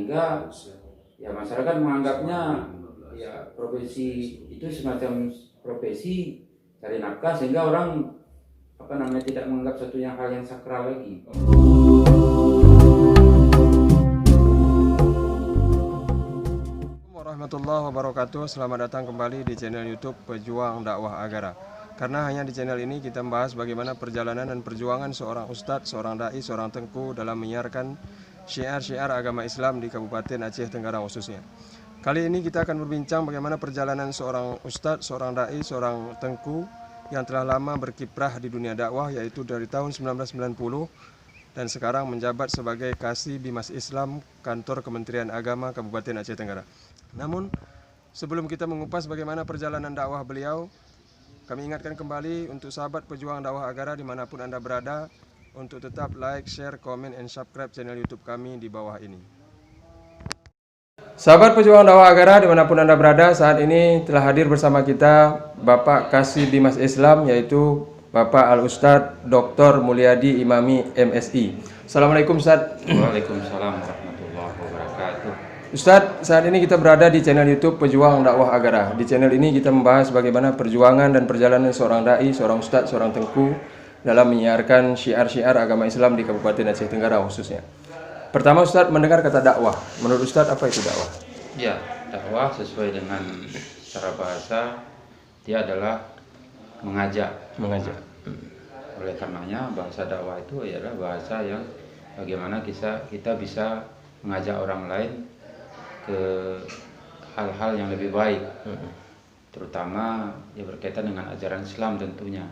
sehingga ya masyarakat menganggapnya ya profesi itu semacam profesi cari nafkah, sehingga orang tidak menganggap satu hal yang sakral lagi. Warahmatullahi wabarakatuh. Selamat datang kembali di channel YouTube Pejuang Dakwah Agara. Karena hanya di channel ini kita membahas bagaimana perjalanan dan perjuangan seorang ustadz, seorang dai, seorang tengku dalam menyiarkan syiar-syiar agama Islam di Kabupaten Aceh Tenggara khususnya. Kali ini kita akan berbincang bagaimana perjalanan seorang ustadz, seorang dai, seorang tengku yang telah lama berkiprah di dunia dakwah, yaitu dari tahun 1990 dan sekarang menjabat sebagai Kasih Bimas Islam Kantor Kementerian Agama Kabupaten Aceh Tenggara. Namun sebelum kita mengupas bagaimana perjalanan dakwah beliau, kami ingatkan kembali untuk sahabat pejuang dakwah agara dimanapun Anda berada untuk tetap like, share, komen, and subscribe channel YouTube kami di bawah ini. Sahabat pejuang dakwah agara dimanapun Anda berada, saat ini telah hadir bersama kita Bapak Kasih Bimas Islam, yaitu Bapak Al-Ustadz Dr. Mulyadi Imami MSI. Assalamualaikum Ustadz. Waalaikumsalam warahmatullahi wabarakatuh. Ustadz, saat ini kita berada di channel YouTube Pejuang Dakwah Agara. Di channel ini kita membahas bagaimana perjuangan dan perjalanan seorang dai, seorang ustadz, seorang tengku dalam menyiarkan syiar-syiar agama Islam di Kabupaten Aceh Tenggara khususnya. Pertama Ustadz, mendengar kata dakwah. Menurut Ustadz, apa itu dakwah? Ya, dakwah sesuai dengan secara bahasa dia adalah mengajak. Oleh karenanya bahasa dakwah itu adalah bahasa yang bagaimana kita bisa mengajak orang lain ke hal-hal yang lebih baik, terutama ya berkaitan dengan ajaran Islam tentunya.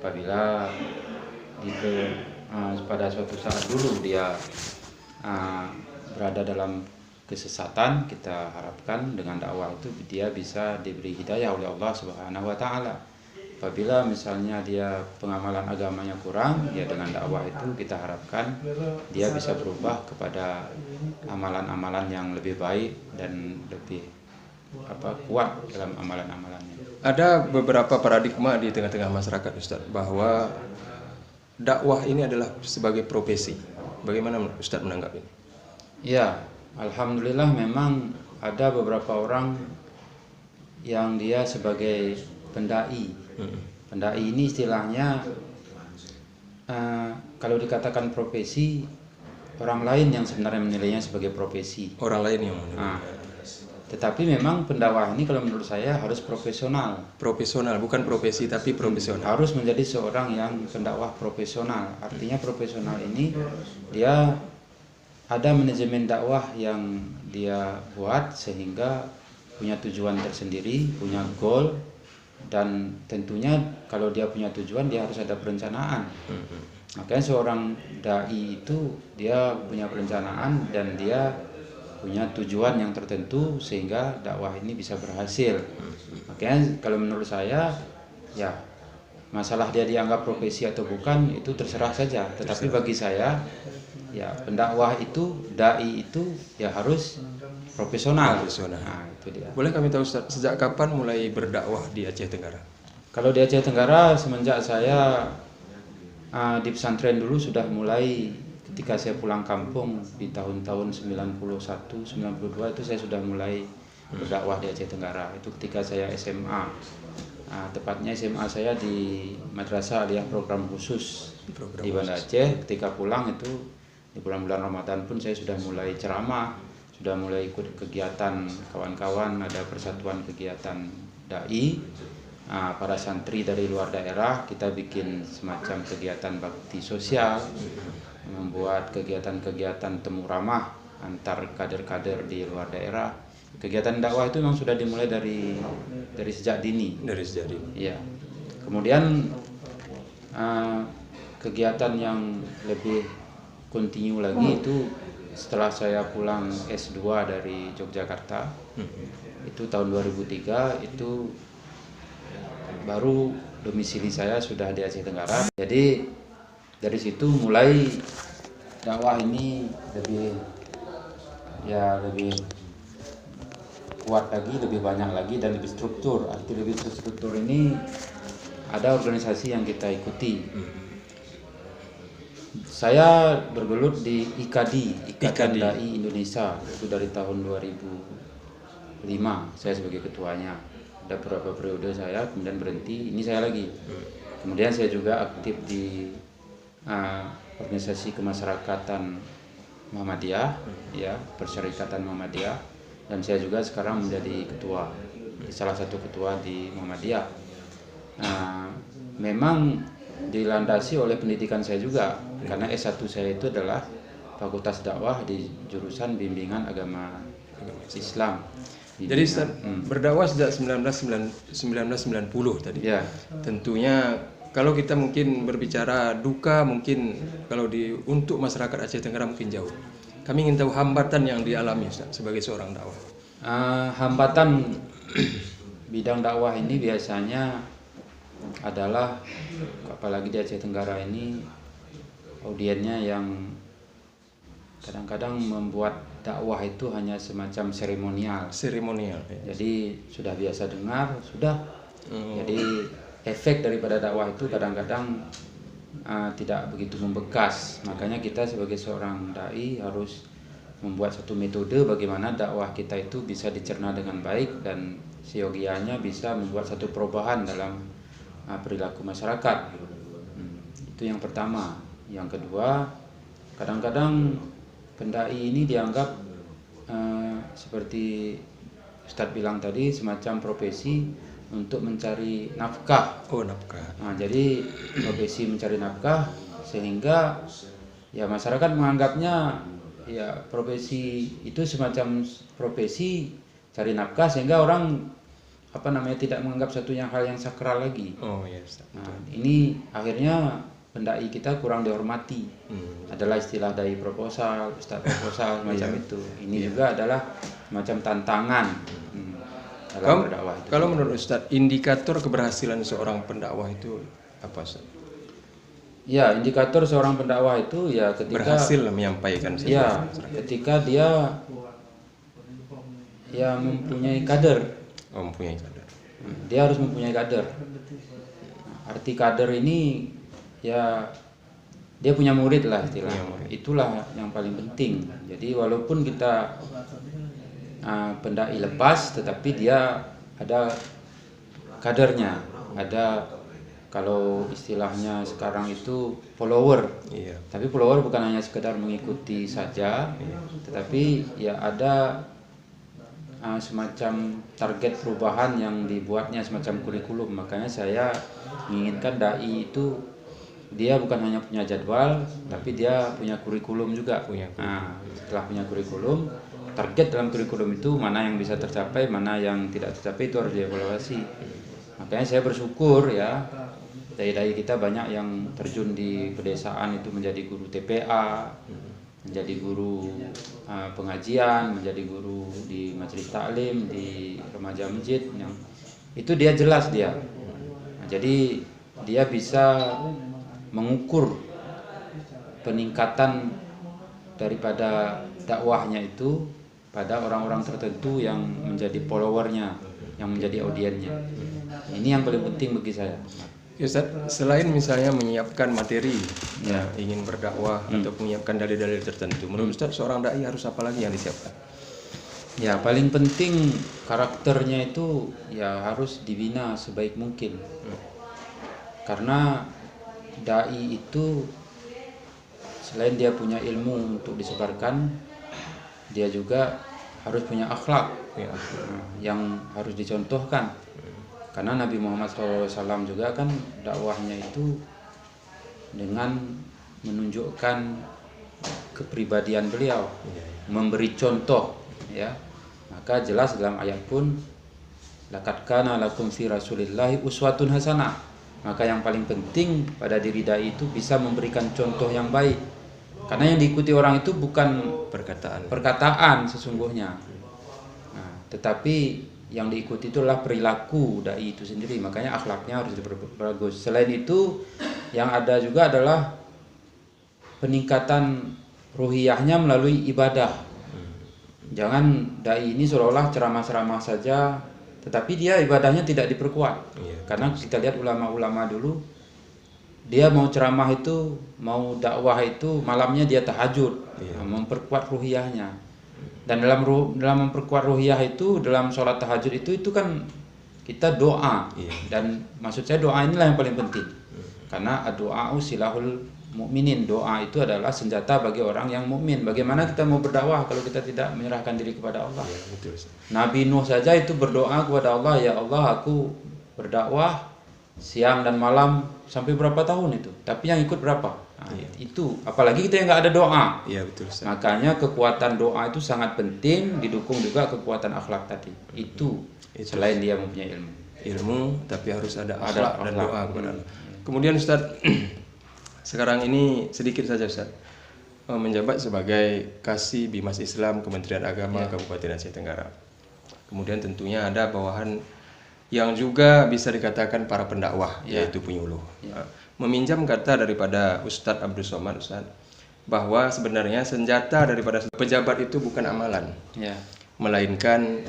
Apabila pada suatu saat dulu dia berada dalam kesesatan, kita harapkan dengan dakwah itu dia bisa diberi hidayah oleh Allah Subhanahu wa taala. Apabila misalnya dia pengamalan agamanya kurang, ya dengan dakwah itu kita harapkan dia bisa berubah kepada amalan-amalan yang lebih baik dan lebih kuat dalam amalan-amalannya. Ada beberapa paradigma di tengah-tengah masyarakat Ustadz bahwa dakwah ini adalah sebagai profesi. Bagaimana Ustadz menanggapi ini? Ya, alhamdulillah memang ada beberapa orang yang dia sebagai pendai. Pendai ini istilahnya kalau dikatakan profesi, orang lain yang sebenarnya menilainya sebagai profesi. Orang lain yang menilai. Tetapi memang pendakwah ini kalau menurut saya harus profesional. Profesional, bukan profesi tapi profesional. Harus menjadi seorang yang pendakwah profesional. Artinya profesional ini dia ada manajemen dakwah yang dia buat sehingga punya tujuan tersendiri, punya goal. Dan tentunya kalau dia punya tujuan, dia harus ada perencanaan. Makanya seorang dai itu dia punya perencanaan dan dia punya tujuan yang tertentu sehingga dakwah ini bisa berhasil. Makanya kalau menurut saya, ya masalah dia dianggap profesi atau bukan itu terserah saja. Tetapi bagi saya, ya pendakwah itu, dai itu ya harus profesional. Nah, itu dia. Boleh kami tahu Ustaz, sejak kapan mulai berdakwah di Aceh Tenggara? Kalau di Aceh Tenggara semenjak saya di pesantren dulu sudah mulai. Ketika saya pulang kampung di tahun-tahun 91, 92 itu saya sudah mulai berdakwah di Aceh Tenggara. Itu ketika saya SMA. Tepatnya SMA saya di Madrasah Aliyah Program Khusus di Banda Aceh. Ketika pulang itu di bulan-bulan Ramadan pun saya sudah mulai ceramah, sudah mulai ikut kegiatan kawan-kawan, ada persatuan kegiatan dai. Para santri dari luar daerah kita bikin semacam kegiatan bakti sosial, membuat kegiatan-kegiatan temu ramah antar kader-kader di luar daerah. Kegiatan dakwah itu memang sudah dimulai dari sejak dini. Iya. Kemudian kegiatan yang lebih kontinu lagi itu setelah saya pulang S2 dari Yogyakarta. Itu tahun 2003 itu baru domisili saya sudah di Aceh Tenggara. Jadi dari situ mulai dakwah ini lebih kuat lagi, lebih banyak lagi dan lebih struktur. Arti lebih struktur ini ada organisasi yang kita ikuti. Saya bergelut di IKADI, Ikatan IKADI. Dai Indonesia, itu dari tahun 2005 saya sebagai ketuanya. Ada beberapa periode saya, kemudian berhenti, ini saya lagi. Kemudian saya juga aktif di organisasi kemasyarakatan Muhammadiyah, ya, Persyarikatan Muhammadiyah, dan saya juga sekarang menjadi ketua, salah satu ketua di Muhammadiyah. Memang dilandasi oleh pendidikan saya juga, karena S1 saya itu adalah Fakultas Dakwah di jurusan Bimbingan Agama Islam. Jadi Ustaz, berdakwah sejak 1990 tadi. Ya. Tentunya kalau kita mungkin berbicara duka, mungkin kalau untuk masyarakat Aceh Tenggara mungkin jauh. Kami ingin tahu hambatan yang dialami Ustaz sebagai seorang dakwah. Hambatan bidang dakwah ini biasanya adalah, apalagi di Aceh Tenggara ini, audiennya yang kadang-kadang membuat dakwah itu hanya semacam seremonial. Seremonial. Ya. Jadi sudah biasa dengar, sudah. Jadi efek daripada dakwah itu kadang-kadang tidak begitu membekas. Makanya kita sebagai seorang dai harus membuat satu metode bagaimana dakwah kita itu bisa dicerna dengan baik dan seyogianya bisa membuat satu perubahan dalam perilaku masyarakat. Itu yang pertama. Yang kedua, kadang-kadang pendai ini dianggap seperti Ustadz bilang tadi, semacam profesi untuk mencari nafkah. Oh, nafkah. Jadi profesi mencari nafkah, sehingga ya masyarakat menganggapnya ya profesi itu semacam profesi cari nafkah, sehingga orang tidak menganggap satunya hal yang sakral lagi. Oh ya, Ustaz. Ini akhirnya pendai kita kurang dihormati. Adalah istilah dai proposal, ustaz proposal, macam itu. Ini juga adalah macam tantangan dalam berdakwah itu. Kalau menurut Ustaz, indikator keberhasilan seorang pendakwah itu apa, Ustaz? Ya, indikator seorang pendakwah itu ya ketika berhasil menyampaikan sesuatu. Ya, ketika dia ya mempunyai kader. Mempunyai kader. Dia harus mempunyai kader. Arti kader ini ya dia punya murid lah istilahnya. Itulah yang paling penting. Jadi walaupun kita pendai lepas, tetapi dia ada kadernya, ada, kalau istilahnya sekarang itu follower. Iya. Tapi follower bukan hanya sekedar mengikuti saja, tetapi ya ada semacam target perubahan yang dibuatnya, semacam kurikulum. Makanya saya menginginkan dai itu dia bukan hanya punya jadwal, tapi dia punya kurikulum juga. Setelah punya kurikulum, target dalam kurikulum itu mana yang bisa tercapai, mana yang tidak tercapai, itu harus dievaluasi. Makanya saya bersyukur ya, dai-dai kita banyak yang terjun di pedesaan itu menjadi guru TPA, menjadi guru pengajian, menjadi guru di majelis taklim, di remaja masjid, yang itu dia jelas dia. Jadi dia bisa mengukur peningkatan daripada dakwahnya itu pada orang-orang tertentu yang menjadi followernya, yang menjadi audiennya. Ini yang paling penting bagi saya. Ustaz, selain misalnya menyiapkan materi, ingin berdakwah atau menyiapkan dalil-dalil tertentu, menurut Ustaz seorang dai harus apa lagi yang disiapkan? Ya, paling penting karakternya itu ya harus dibina sebaik mungkin. Karena dai itu selain dia punya ilmu untuk disebarkan, dia juga harus punya akhlak yang harus dicontohkan. Karena Nabi Muhammad SAW juga kan dakwahnya itu dengan menunjukkan kepribadian beliau, memberi contoh, ya. Maka jelas dalam ayat pun, laqad kana lakum fi rasulillahi uswatun hasanah. Maka yang paling penting pada diri dai itu bisa memberikan contoh yang baik. Karena yang diikuti orang itu bukan perkataan sesungguhnya, tetapi yang diikuti itulah perilaku dai itu sendiri. Makanya akhlaknya harus bagus. Selain itu, yang ada juga adalah peningkatan ruhiyahnya melalui ibadah. Jangan dai ini seolah-olah ceramah-ceramah saja, tetapi dia ibadahnya tidak diperkuat. Karena kita lihat ulama-ulama dulu, dia mau ceramah itu, mau dakwah itu malamnya dia tahajud, memperkuat ruhiyahnya. Dan dalam memperkuat ruhiyah itu, dalam sholat tahajud itu kan kita doa. Dan maksud saya doa inilah yang paling penting. Karena doa silahul mukminin, doa itu adalah senjata bagi orang yang mukmin. Bagaimana kita mau berdakwah kalau kita tidak menyerahkan diri kepada Allah? Betul. Nabi Nuh saja itu berdoa kepada Allah, ya Allah, aku berdakwah siang dan malam sampai berapa tahun itu, tapi yang ikut berapa? Nah, itu apalagi kita yang nggak ada doa. Iya betul. Ustaz. Makanya kekuatan doa itu sangat penting, didukung juga kekuatan akhlak tadi. Itu selain dia mempunyai ilmu, tapi harus ada akhlak dan doa kepada Allah. Kemudian Ustaz, sekarang ini sedikit saja Ustaz, menjabat sebagai Kasih Bimas Islam Kementerian Agama Kabupaten Aceh Tenggara. Kemudian tentunya ada bawahan yang juga bisa dikatakan para pendakwah, yaitu penyuluh. Meminjam kata daripada Ustadz Abdul Somad, Ustadz, bahwa sebenarnya senjata daripada pejabat itu bukan amalan, melainkan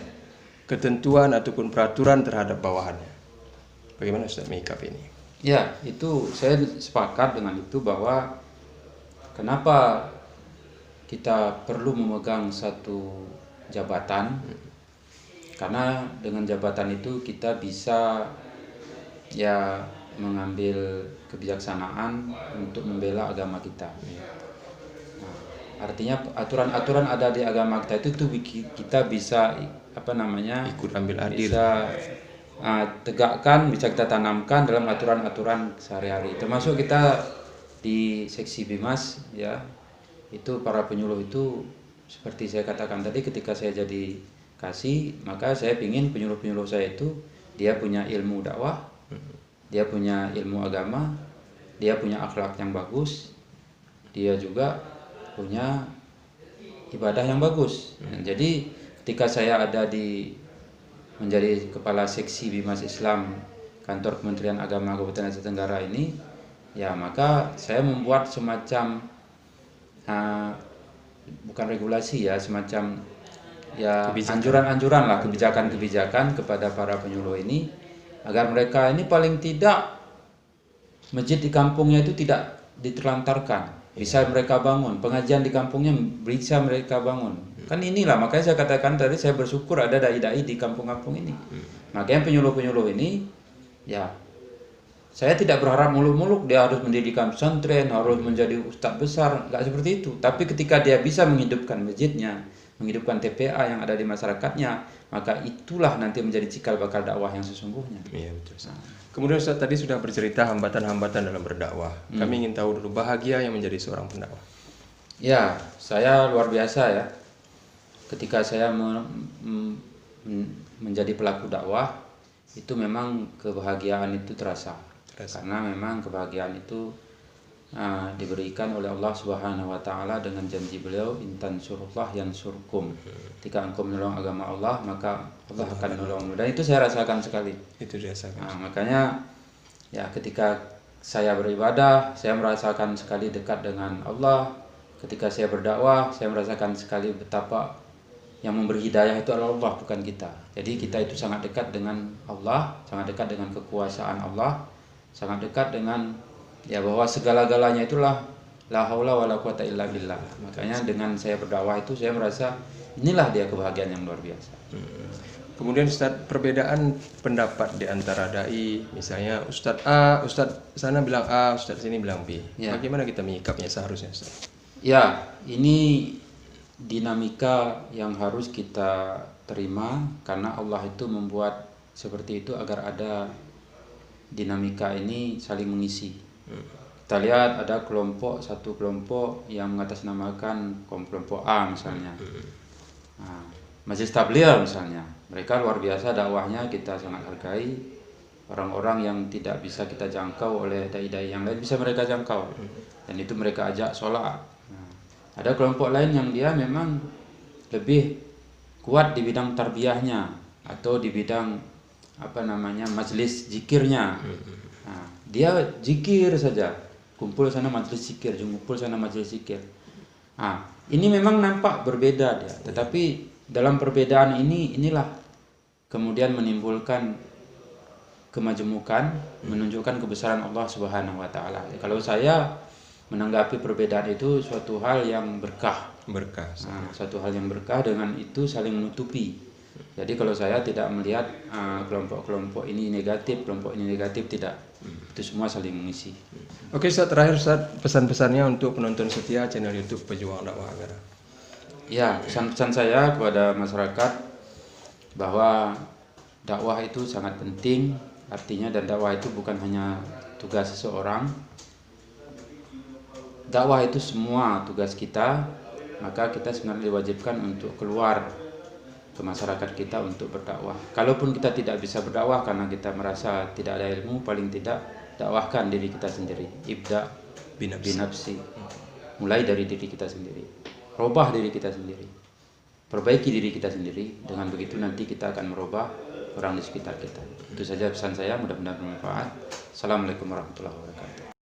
ketentuan ataupun peraturan terhadap bawahannya. Bagaimana Ustadz menyikapi ini? Ya, itu saya sepakat dengan itu, bahwa kenapa kita perlu memegang satu jabatan. Karena dengan jabatan itu kita bisa mengambil kebijaksanaan untuk membela agama kita. Nah, artinya aturan-aturan ada di agama kita itu kita bisa ikut ambil adil, bisa tegakkan, bisa kita tanamkan dalam aturan-aturan sehari-hari. Termasuk kita di seksi Bimas, itu para penyuluh itu seperti saya katakan tadi, ketika saya jadi Kasih, maka saya ingin penyuluh-penyuluh saya itu dia punya ilmu dakwah, dia punya ilmu agama, dia punya akhlak yang bagus, dia juga punya ibadah yang bagus. Jadi ketika saya ada menjadi kepala seksi Bimas Islam kantor Kementerian Agama Kabupaten Aceh Tenggara ini, maka saya membuat semacam bukan regulasi, semacam anjuran-anjuran lah, kebijakan-kebijakan kepada para penyuluh ini, agar mereka ini paling tidak masjid di kampungnya itu tidak diterlantarkan, bisa mereka bangun, pengajian di kampungnya bisa mereka bangun. Kan inilah, makanya saya katakan tadi, saya bersyukur ada dai-dai di kampung-kampung ini. Makanya penyuluh-penyuluh ini, saya tidak berharap muluk-muluk dia harus mendirikan pesantren, harus menjadi ustadz besar, nggak seperti itu. Tapi ketika dia bisa menghidupkan masjidnya, menghidupkan TPA yang ada di masyarakatnya, maka itulah nanti menjadi cikal bakal dakwah yang sesungguhnya. Iya betul. Kemudian Ustaz tadi sudah bercerita hambatan-hambatan dalam berdakwah. Kami ingin tahu dulu bahagia yang menjadi seorang pendakwah. Ya, saya luar biasa ketika saya menjadi pelaku dakwah, itu memang kebahagiaan itu terasa. Karena memang kebahagiaan itu diberikan oleh Allah Subhanahu wa Ta'ala dengan janji beliau, intan surullah yang surkum. Ketika engkau menolong agama Allah, maka Allah akan menolongmu. Dan itu saya rasakan sekali. Itu dirasakan. Makanya ketika saya beribadah, saya merasakan sekali dekat dengan Allah. Ketika saya berdakwah, saya merasakan sekali betapa yang memberi hidayah itu adalah Allah, bukan kita. Jadi kita itu sangat dekat dengan Allah, sangat dekat dengan kekuasaan Allah, sangat dekat dengan bahwa segala-galanya itulah la haula wala quwata illa billah. Makanya dengan saya berdakwah itu saya merasa inilah dia kebahagiaan yang luar biasa. Kemudian Ustaz, perbedaan pendapat di antara dai, misalnya Ustaz A, Ustaz sana bilang A, Ustaz sini bilang B. Bagaimana kita menyikapnya seharusnya Ustaz? Ini dinamika yang harus kita terima, karena Allah itu membuat seperti itu agar ada dinamika ini saling mengisi. Kita lihat ada satu kelompok yang mengatasnamakan kelompok A misalnya, Majelis Tabligh misalnya, mereka luar biasa dakwahnya, kita sangat hargai. Orang-orang yang tidak bisa kita jangkau oleh dai-dai yang lain bisa mereka jangkau, dan itu mereka ajak sholat. Ada kelompok lain yang dia memang lebih kuat di bidang tarbiyahnya atau di bidang majelis zikirnya. Dia zikir saja, kumpul sana majelis zikir, kumpul sana majelis zikir. Ini memang nampak berbeda dia, tetapi dalam perbedaan inilah kemudian menimbulkan kemajemukan, menunjukkan kebesaran Allah Subhanahu wa taala. Kalau saya menanggapi perbedaan itu suatu hal yang berkah. Suatu hal yang berkah, dengan itu saling menutupi. Jadi kalau saya tidak melihat kelompok-kelompok ini negatif, kelompok ini negatif, tidak. Itu semua saling mengisi. Oke Ustaz, terakhir Ustaz, pesan-pesannya untuk penonton setia channel YouTube Pejuang Dakwah Agara. Ya, pesan-pesan saya kepada masyarakat bahwa dakwah itu sangat penting, artinya, dan dakwah itu bukan hanya tugas seseorang. Dakwah itu semua tugas kita, maka kita sebenarnya diwajibkan untuk keluar ke masyarakat kita untuk berdakwah. Kalaupun kita tidak bisa berdakwah karena kita merasa tidak ada ilmu, paling tidak dakwahkan diri kita sendiri. Ibda binafsi. Mulai dari diri kita sendiri. Robah diri kita sendiri. Perbaiki diri kita sendiri. Dengan begitu nanti kita akan merubah orang di sekitar kita. Itu saja pesan saya, mudah-mudahan bermanfaat. Assalamualaikum warahmatullahi wabarakatuh.